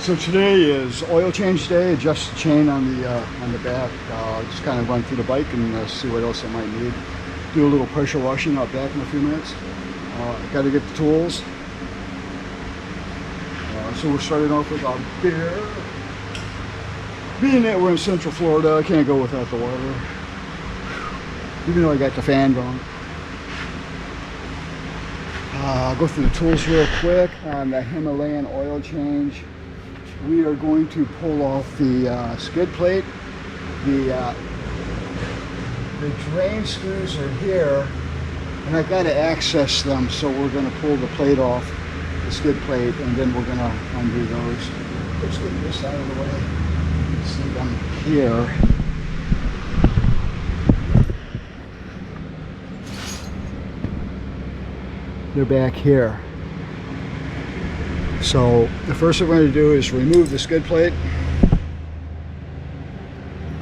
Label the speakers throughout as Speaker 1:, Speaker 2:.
Speaker 1: So today is oil change day. Adjust the chain on the back. Just kind of run through the bike and see what else I might need. Do a little pressure washing out back in a few minutes. Got to get the tools. So we're starting off with our beer. Being that we're in Central Florida, I can't go without the water. Even though I got the fan going. I'll go through the tools real quick on the Himalayan Oil Change. We are going to pull off the skid plate. The drain screws are here, and I've got to access them, so we're going to pull the plate off, the skid plate, and then we're going to undo those. Let's get this out of the way. See them here. They're back here. So the first thing we're going to do is remove the skid plate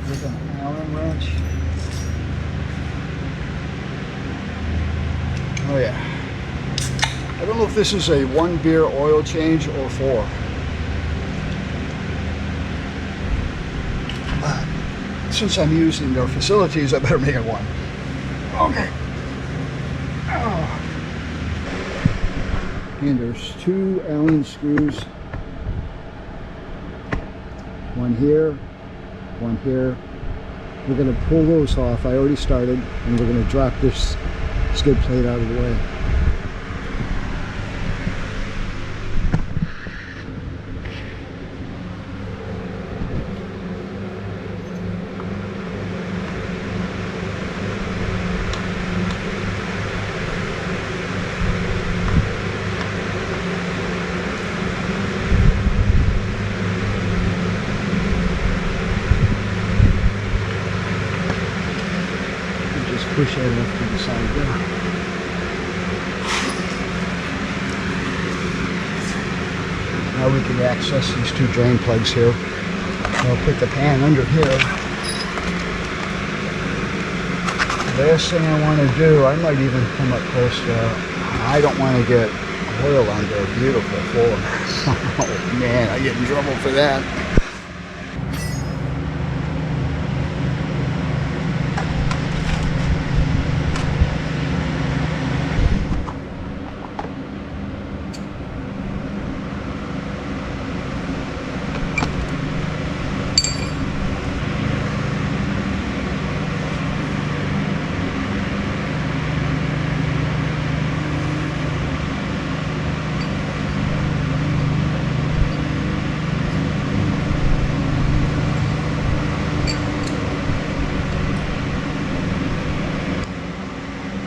Speaker 1: with an Allen wrench. Oh yeah. I don't know if this is a 1 beer oil change or 4. But since I'm using their facilities, I better make it 1. Okay. Oh. And there's 2 Allen screws, one here, one here. We're going to pull those off. I already started, and we're going to drop this skid plate out of the way. Push that off to the side there. Now we can access these 2 drain plugs here. I'll put the pan under here. The last thing I want to do, I might even come up close to, I don't want to get oil on their beautiful floor. Oh man, I get in trouble for that.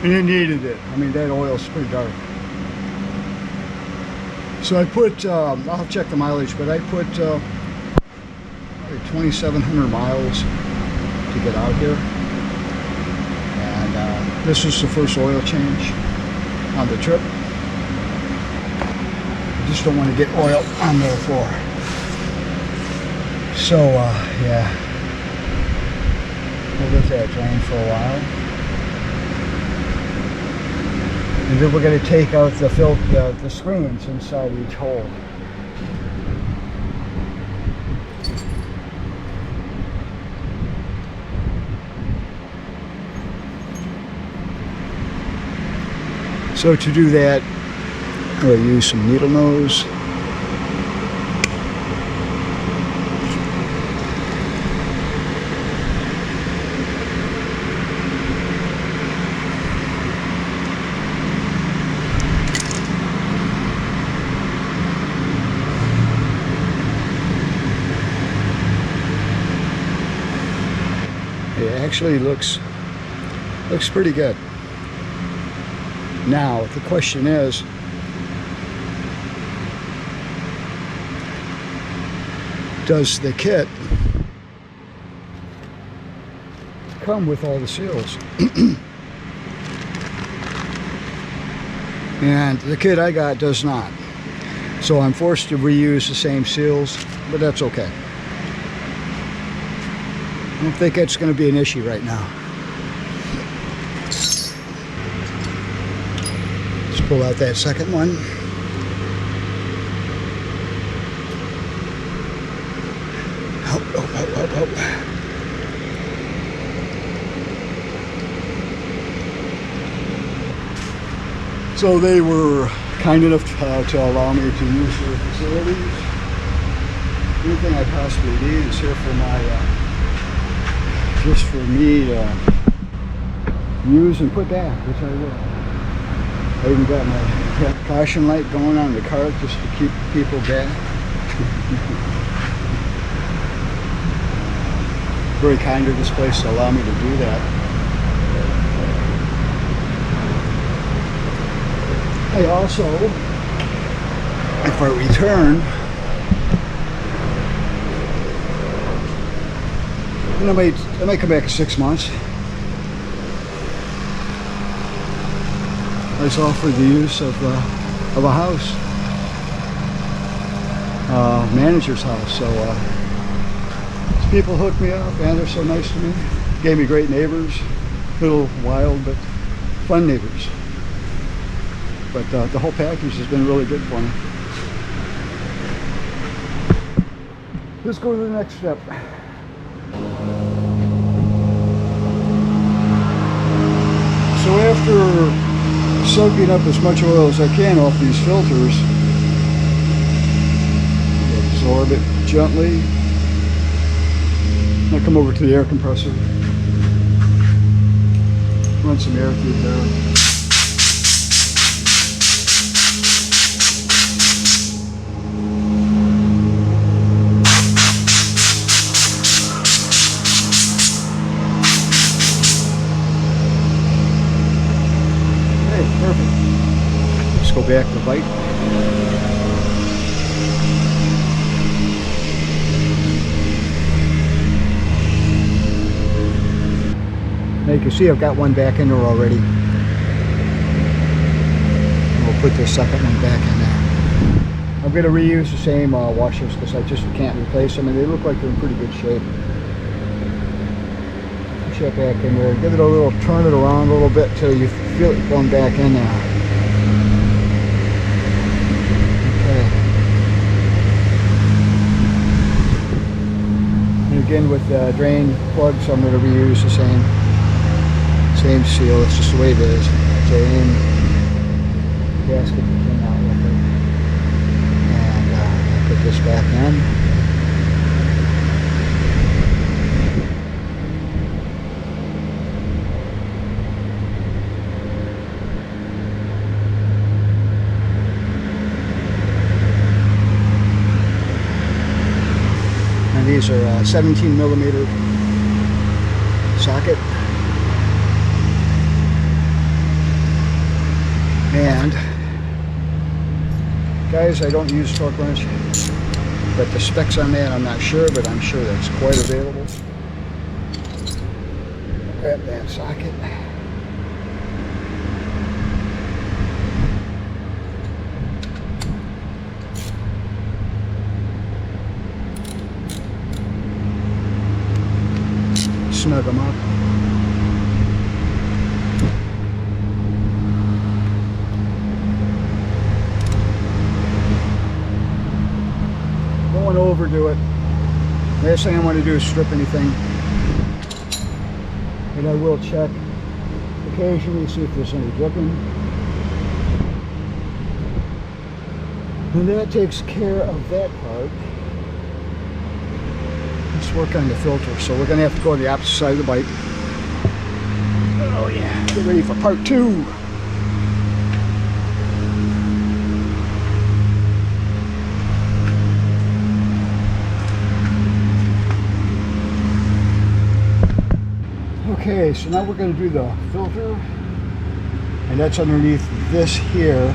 Speaker 1: And it needed it. I mean, that oil's pretty dark. So I put, I'll check the mileage, but I put like 2,700 miles to get out here. And this is the first oil change on the trip. I just don't want to get oil on their floor. So, yeah. We'll let that drain for a while. And then we're going to take out the screens inside each hole. So to do that, we'll use some needle nose. It actually looks pretty good. Now the question is, does the kit come with all the seals? And the kit I got does not. So I'm forced to reuse the same seals, but that's okay. I don't think that's going to be an issue right now. Let's pull out that second one. up. So they were kind enough to allow me to use their facilities. Anything I possibly need is here for my, just for me to use and put back, which I will. I even got my caution light going on the cart just to keep people back. Very kind of this place to allow me to do that. I also, if I return, and I might come back in 6 months. I was offered the use of a house, manager's house. So these people hooked me up, and they're so nice to me. Gave me great neighbors, little wild but fun neighbors. But the whole package has been really good for me. Let's go to the next step. So after soaking up as much oil as I can off these filters, absorb it gently. I'll come over to the air compressor, run some air through there. Go back to bite. Now you can see I've got one back in there already. And we'll put the second one back in there. I'm going to reuse the same washers because I just can't replace them, and they look like they're in pretty good shape. Push that back in there. Give it a little, turn it around a little bit till you feel it going back in there. Again with drain plugs, I'm going to reuse the same seal. It's just the way it is. Same gasket that came out with it. And I'll put this back in. These are 17 millimeter socket, and guys, I don't use torque wrench, but the specs on that I'm not sure, but I'm sure that's quite available. Grab that socket. Snug them up. Don't want to overdo it. Last thing I want to do is strip anything. And I will check occasionally, see if there's any dripping. And that takes care of that part. Let's work on the filter. So we're going to have to go to the opposite side of the bike. Oh yeah, get ready for part 2. Okay, so now we're going to do the filter, and that's underneath this here.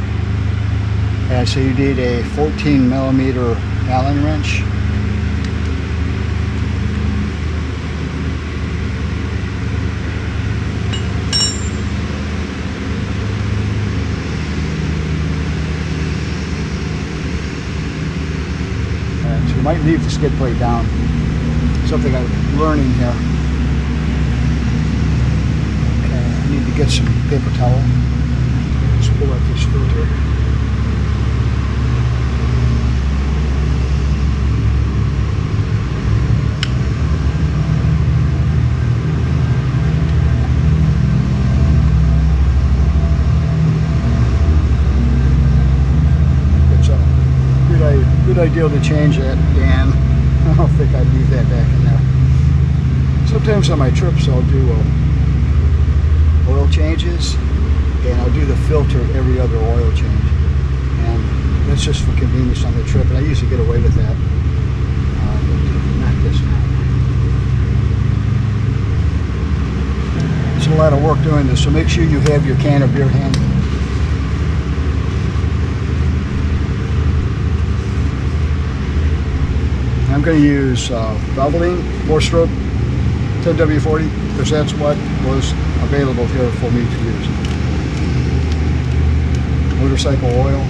Speaker 1: And so you need a 14 millimeter Allen wrench. So you might leave the skid plate down. Something I'm learning here. Need to get some paper towel. Let's pull out this filter. ideal to change it, and I don't think I'd leave that back in there. Sometimes on my trips I'll do oil changes, and I'll do the filter every other oil change, and that's just for convenience on the trip, and I usually get away with that, but not this time. It's a lot of work doing this, so make sure you have your can of beer handy. I'm going to use Valvoline 4-stroke 10W40 because that's what was available here for me to use. Motorcycle oil.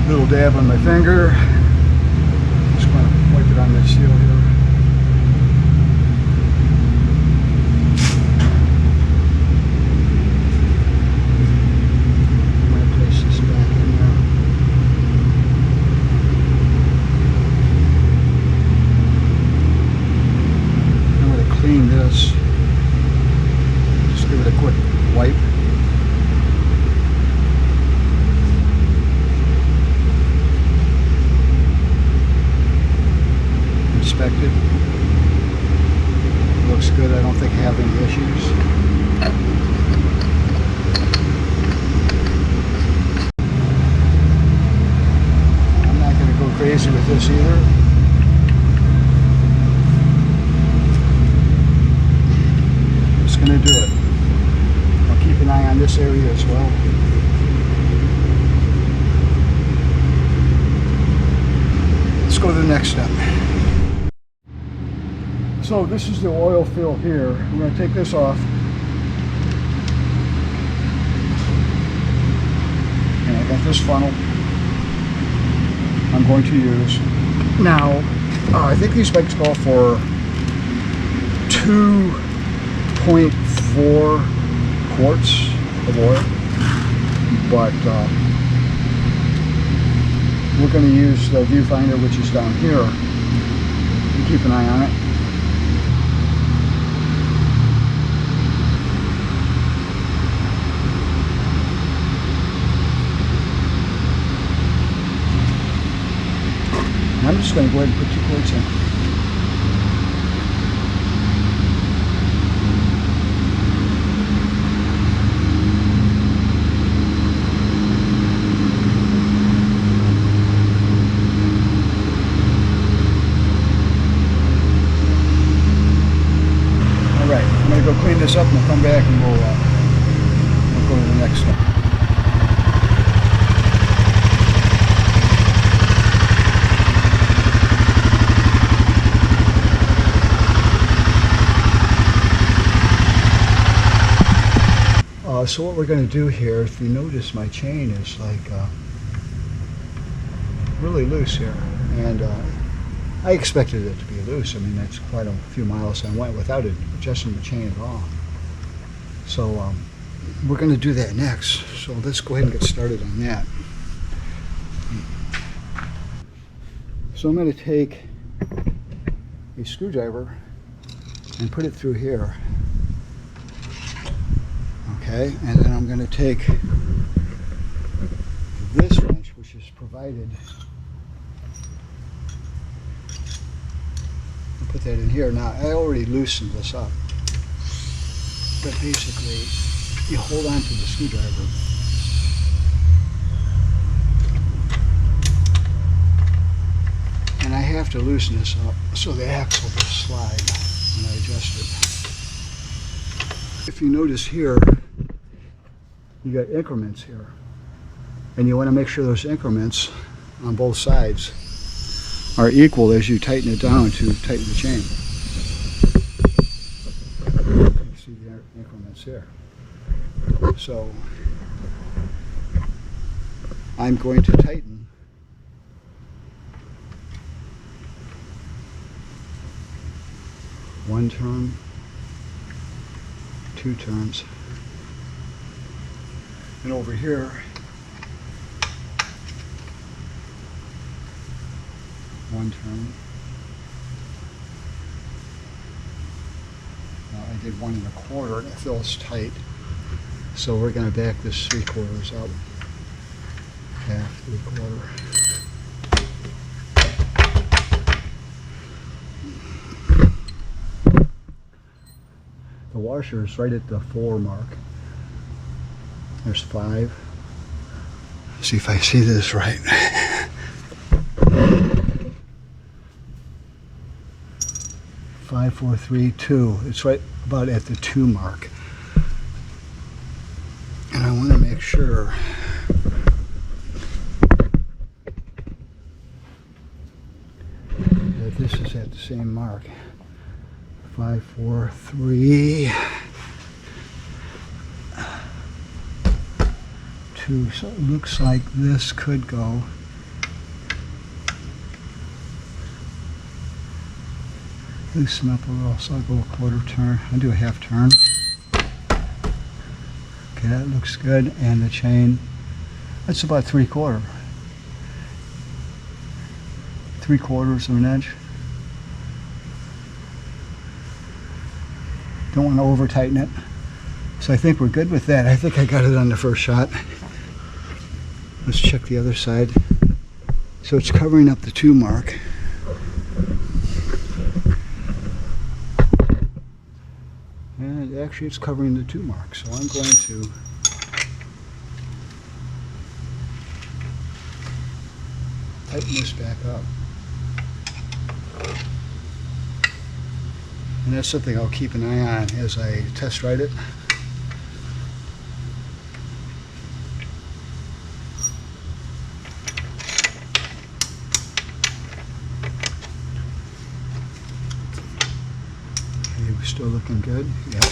Speaker 1: Little dab on my finger. Just going to wipe it on this seal here. Clean this. Just give it a quick wipe. Inspect it. Looks good. I don't think I have any issues. I'm not going to go crazy with this either. Going to do it. I'll keep an eye on this area as well. Let's go to the next step. So this is the oil fill here. We're going to take this off. And I got this funnel I'm going to use. Now, I think these bikes call for 2.4 quarts of oil, but we're going to use the viewfinder, which is down here, and keep an eye on it. And I'm just going to go ahead and put 2 quarts in. Go clean this up and we'll come back and we'll go to the next step. So what we're going to do here, if you notice, my chain is like really loose here, and I expected it to be loose. I mean, that's quite a few miles I went without it adjusting the chain at all. So we're going to do that next. So let's go ahead and get started on that. So I'm going to take a screwdriver and put it through here. Okay, and then I'm going to take this wrench, which is provided. Put that in here. Now I already loosened this up, but basically you hold on to the screwdriver and I have to loosen this up so the axle will slide when I adjust it. If you notice here, you got increments here, and you want to make sure those increments on both sides are equal as you tighten it down to tighten the chain. You see the increments here. So I'm going to tighten one turn, 2 turns, and over here one turn. Now I did 1 1/4 and it feels tight. So we're going to back this 3/4 up. Half, 3/4. The washer is right at the 4 mark. There's 5. See if I see this right. 5, 4, 3, 2. It's right about at the 2 mark. And I want to make sure that this is at the same mark. 5, 4, 3, 2. So it looks like this could go. Loosen up a little, so I'll go a 1/4 turn. I'll do a 1/2 turn. Okay, that looks good. And the chain, that's about 3/4. 3/4 of an inch. Don't want to over tighten it. So I think we're good with that. I think I got it on the first shot. Let's check the other side. So it's covering up the 2 mark. And actually it's covering the 2 mark. So I'm going to tighten this back up. And that's something I'll keep an eye on as I test ride it. Okay, we're still looking good. Yeah.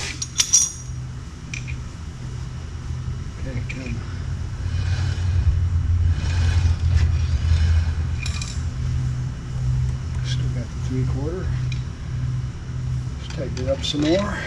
Speaker 1: Okay, good. Still got the 3/4. Tighten it up some more.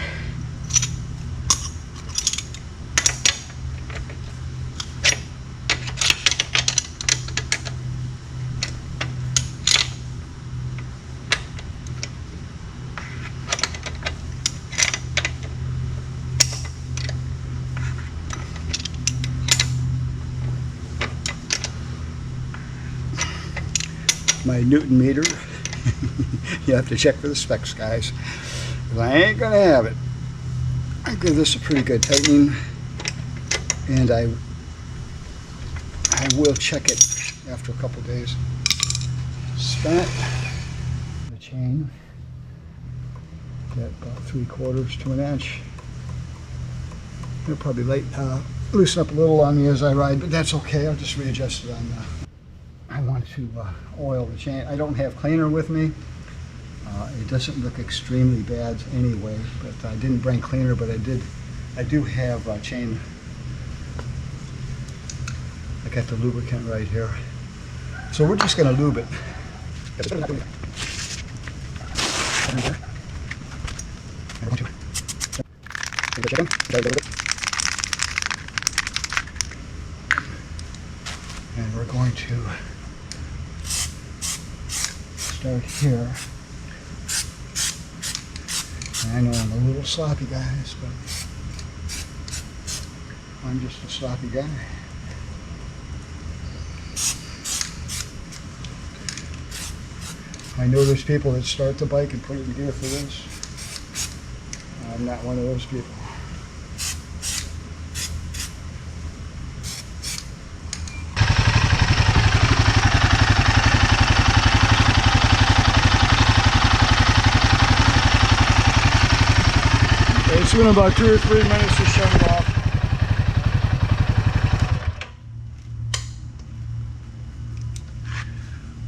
Speaker 1: My Newton meter. You have to check for the specs, guys. I ain't gonna have it. I give this a pretty good tightening, and I will check it after a couple days. Spent the chain at about 3/4 to an inch. It'll probably loosen up a little on me as I ride, but that's okay. I'll just readjust it on. I want to oil the chain. I don't have cleaner with me. It doesn't look extremely bad anyway, but I didn't bring cleaner, but I do have chain. I got the lubricant right here. So we're just going to lube it. And we're going to start here. I know I'm a little sloppy, guys, but I'm just a sloppy guy. I know there's people that start the bike and put it in gear for this. I'm not one of those people. It's been about 2 or 3 minutes to shut it off.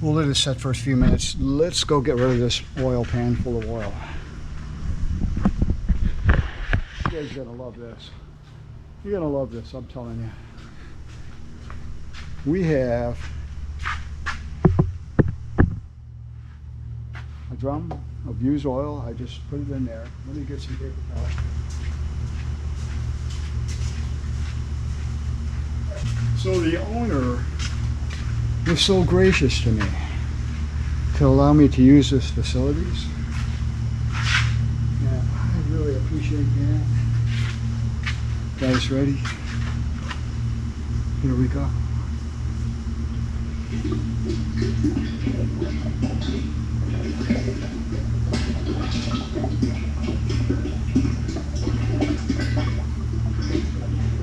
Speaker 1: We'll let it set for a few minutes. Let's go get rid of this oil pan full of oil. You guys are gonna love this. You're gonna love this, I'm telling you. We have a drum of used oil. I just put it in there. Let me get some paper towel. So the owner was so gracious to me to allow me to use this facilities. Yeah, I really appreciate shake that. Guys, ready? Here we go.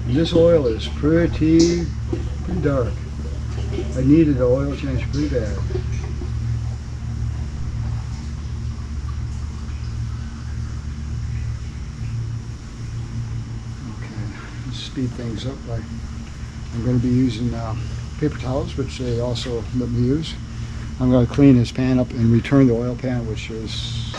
Speaker 1: This oil is pretty dark. I needed an oil change pretty bad. Okay, let's speed things up. I'm going to be using paper towels, which they also let me use. I'm going to clean this pan up and return the oil pan, which is